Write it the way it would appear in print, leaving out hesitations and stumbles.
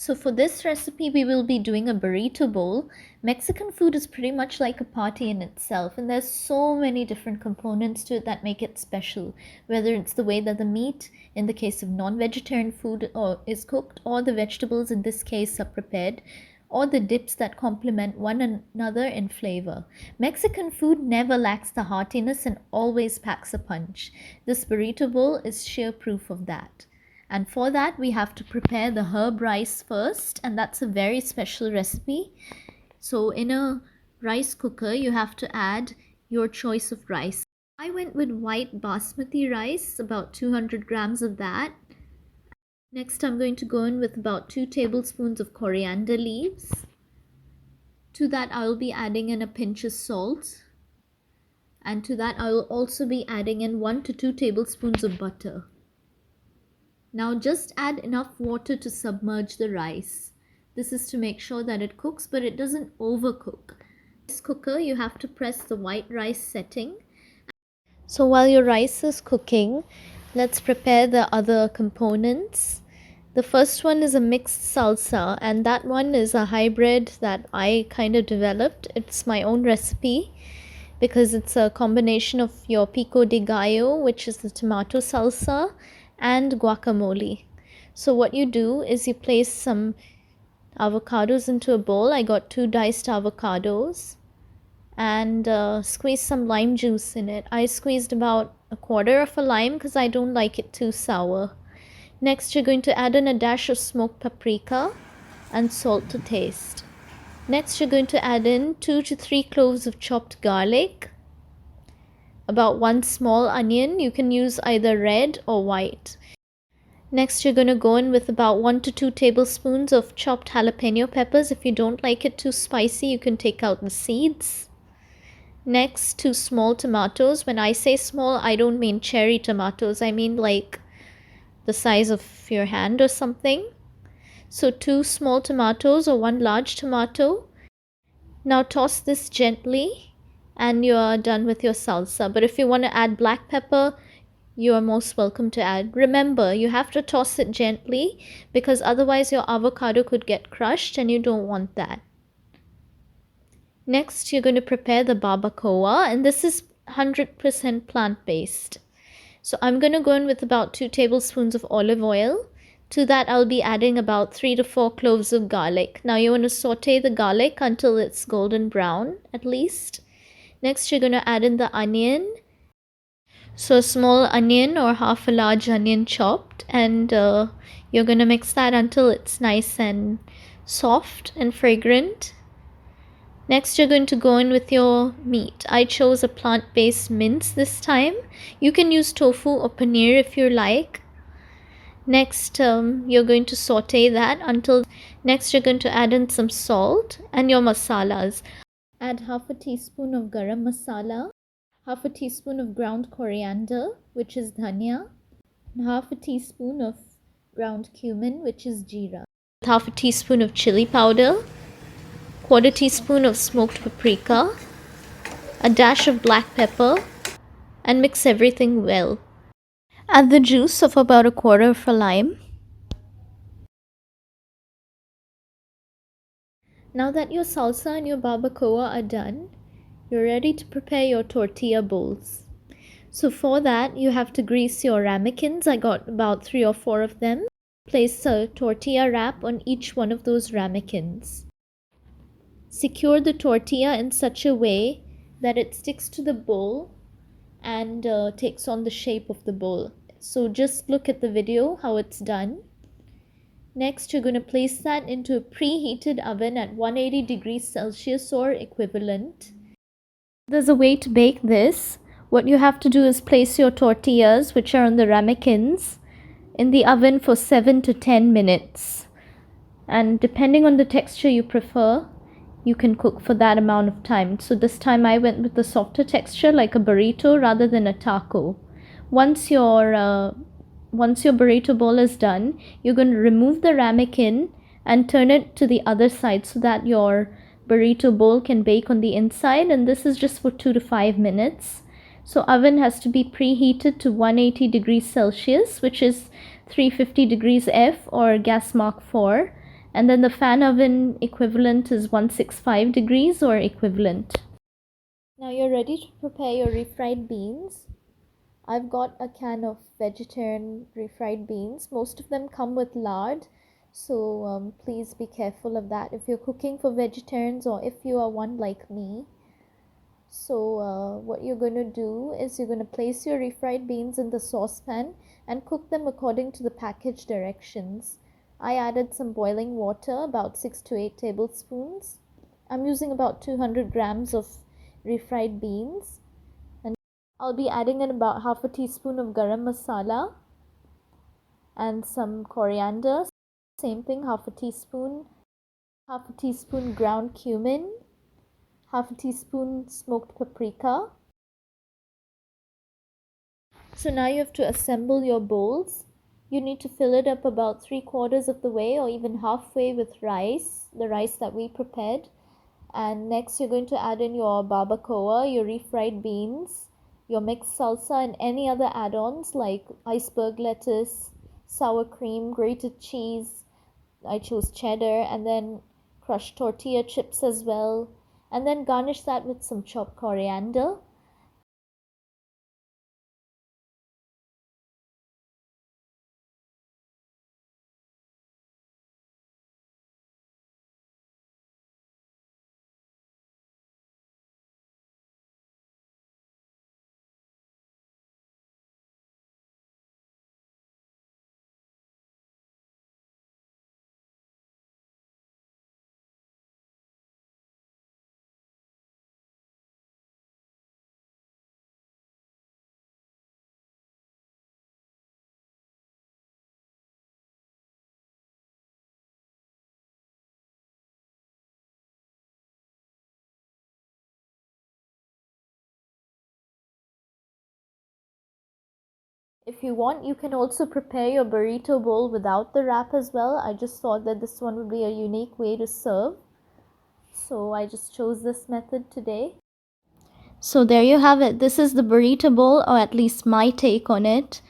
So for this recipe, we will be doing a burrito bowl. Mexican food is pretty much like a party in itself, and there's so many different components to it that make it special. Whether it's the way that the meat, in the case of non-vegetarian food, is cooked, or the vegetables in this case are prepared, or the dips that complement one another in flavor. Mexican food never lacks the heartiness and always packs a punch. This burrito bowl is sheer proof of that. And for that, we have to prepare the herb rice first, and that's a very special recipe. So in a rice cooker, you have to add your choice of rice. I went with white basmati rice, about 200 grams of that. Next, I'm going to go in with about 2 tablespoons of coriander leaves. To that, I will be adding in a pinch of salt. And to that, I will also be adding in 1 to 2 tablespoons of butter. Now just add enough water to submerge the rice. This is to make sure that it cooks, but it doesn't overcook. In this cooker, you have to press the white rice setting. So while your rice is cooking, let's prepare the other components. The first one is a mixed salsa, and that one is a hybrid that I kind of developed. It's my own recipe because it's a combination of your pico de gallo, which is the tomato salsa, and guacamole. So what you do is you place some avocados into a bowl. I got 2 diced avocados and squeeze some lime juice in it. I squeezed about a quarter of a lime because I don't like it too sour. Next, you're going to add in a dash of smoked paprika and salt to taste. Next, you're going to add in 2 to 3 cloves of chopped garlic, about 1 small onion. You can use either red or white. Next, you're going to go in with about 1 to 2 tablespoons of chopped jalapeno peppers. If you don't like it too spicy, you can take out the seeds. Next, 2 small tomatoes. When I say small, I don't mean cherry tomatoes. I mean like the size of your hand or something. So 2 small tomatoes or 1 large tomato. Now toss this gently and you are done with your salsa. But if you want to add black pepper, you are most welcome to add. Remember, you have to toss it gently because otherwise your avocado could get crushed and you don't want that. Next, you're going to prepare the barbacoa, and this is 100% plant-based. So I'm going to go in with about 2 tablespoons of olive oil. To that, I'll be adding about 3 to 4 cloves of garlic. Now you want to saute the garlic until it's golden brown at least. Next, you're going to add in the onion. So a small onion or half a large onion chopped, and you're going to mix that until it's nice and soft and fragrant. Next, you're going to go in with your meat. I chose a plant-based mince this time. You can use tofu or paneer if you like. Next, you're going to saute that until... Next, you're going to add in some salt and your masalas. Add half a teaspoon of garam masala, half a teaspoon of ground coriander, which is dhania, and half a teaspoon of ground cumin, which is jeera. Half a teaspoon of chili powder, quarter teaspoon of smoked paprika, a dash of black pepper, and mix everything well. Add the juice of about a quarter of a lime. Now that your salsa and your barbacoa are done, you're ready to prepare your tortilla bowls. So for that, you have to grease your ramekins. I got about 3 or 4 of them. Place a tortilla wrap on each one of those ramekins. Secure the tortilla in such a way that it sticks to the bowl and takes on the shape of the bowl. So just look at the video how it's done. Next, you're going to place that into a preheated oven at 180 degrees Celsius or equivalent. There's a way to bake this. What you have to do is place your tortillas, which are on the ramekins, in the oven for 7 to 10 minutes. And depending on the texture you prefer, you can cook for that amount of time. So this time I went with the softer texture like a burrito rather than a taco. Once your burrito bowl is done, you're going to remove the ramekin and turn it to the other side so that your burrito bowl can bake on the inside, and this is just for 2 to 5 minutes. So oven has to be preheated to 180 degrees Celsius, which is 350 degrees F or gas mark 4, And then the fan oven equivalent is 165 degrees or equivalent. Now you're ready to prepare your refried beans. I've got a can of vegetarian refried beans. Most of them come with lard, so please be careful of that if you're cooking for vegetarians or if you are one like me. So what you're going to do is you're going to place your refried beans in the saucepan and cook them according to the package directions. I added some boiling water, about 6 to 8 tablespoons. I'm using about 200 grams of refried beans. And I'll be adding in about half a teaspoon of garam masala and some coriander. Same thing, half a teaspoon ground cumin, half a teaspoon smoked paprika. So now you have to assemble your bowls. You need to fill it up about 3/4 of the way or even halfway with rice, the rice that we prepared. And next you're going to add in your barbacoa, your refried beans, your mixed salsa and any other add-ons like iceberg lettuce, sour cream, grated cheese. I chose cheddar, and then crushed tortilla chips as well. And then garnish that with some chopped coriander. If you want, you can also prepare your burrito bowl without the wrap as well. I just thought that this one would be a unique way to serve, so I just chose this method today. So there you have it. This is the burrito bowl, or at least my take on it.